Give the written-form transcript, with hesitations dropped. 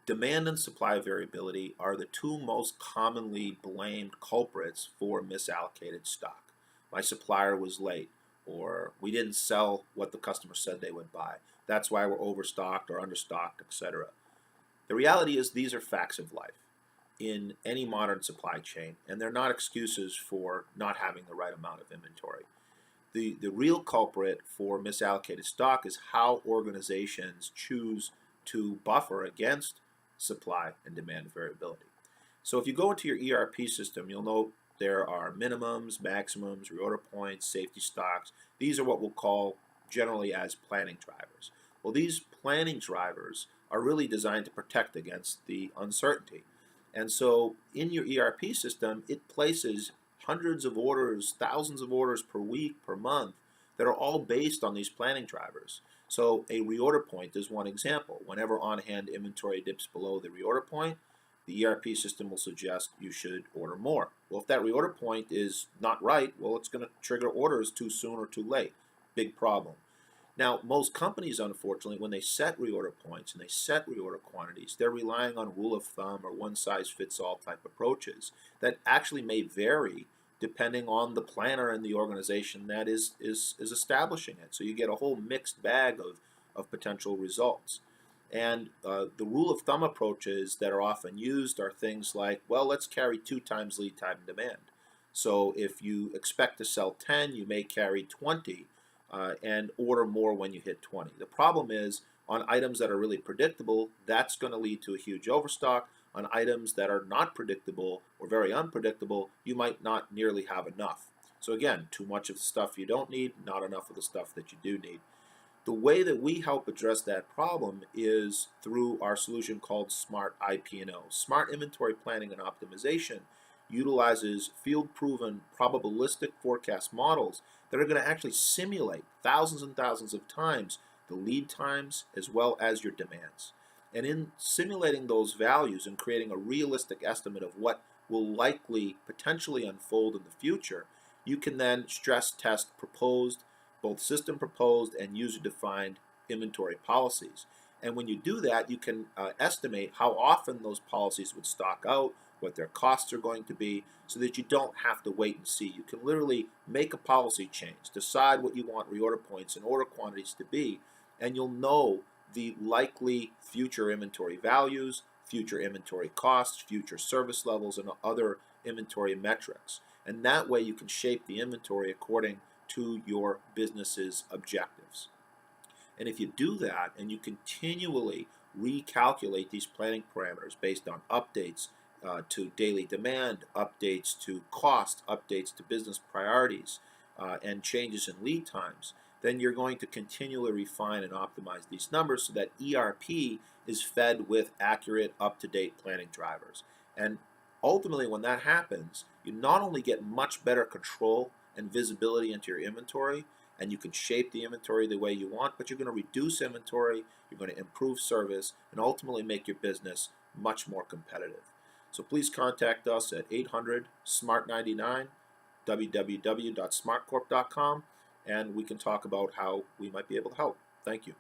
Demand and supply variability are the two most commonly blamed culprits for misallocated stock. My supplier was late, or we didn't sell what the customer said they would buy. That's why we're overstocked or understocked, etc. The reality is these are facts of life in any modern supply chain, and they're not excuses for not having the right amount of inventory. The real culprit for misallocated stock is how organizations choose to buffer against supply and demand variability. So if you go into your ERP system, you'll note there are minimums, maximums, reorder points, safety stocks. These are what we'll call generally as planning drivers. Well, these planning drivers are really designed to protect against the uncertainty. And so in your ERP system, it places hundreds of orders, thousands of orders per week, per month, that are all based on these planning drivers. So a reorder point is one example. Whenever on-hand inventory dips below the reorder point, the ERP system will suggest you should order more. Well, if that reorder point is not right, well, it's going to trigger orders too soon or too late. Big problem. Now, most companies, unfortunately, when they set reorder points and they set reorder quantities, they're relying on rule of thumb or one-size-fits-all type approaches that actually may vary depending on the planner and the organization that is establishing it. So you get a whole mixed bag of potential results. And the rule of thumb approaches that are often used are things like, well, let's carry 2 times lead time demand. So if you expect to sell 10, you may carry 20 and order more when you hit 20. The problem is on items that are really predictable, that's going to lead to a huge overstock. On items that are not predictable or very unpredictable, you might not nearly have enough. So again, too much of the stuff you don't need, not enough of the stuff that you do need. The way that we help address that problem is through our solution called Smart IP&O. Smart Inventory Planning and Optimization utilizes field-proven probabilistic forecast models that are going to actually simulate thousands and thousands of times the lead times as well as your demands. And in simulating those values and creating a realistic estimate of what will likely potentially unfold in the future, you can then stress test proposed, both system proposed and user defined inventory policies. And when you do that, you can estimate how often those policies would stock out, what their costs are going to be, so that you don't have to wait and see. You can literally make a policy change, decide what you want reorder points and order quantities to be, and you'll know the likely future inventory values, future inventory costs, future service levels, and other inventory metrics. And that way you can shape the inventory according to your business's objectives. And if you do that and you continually recalculate these planning parameters based on updates to daily demand, updates to cost, updates to business priorities, and changes in lead times, then you're going to continually refine and optimize these numbers so that ERP is fed with accurate, up-to-date planning drivers. And ultimately, when that happens, you not only get much better control and visibility into your inventory, and you can shape the inventory the way you want, but you're going to reduce inventory, you're going to improve service, and ultimately make your business much more competitive. So please contact us at 800-SMART-99, www.smartcorp.com, and we can talk about how we might be able to help. Thank you.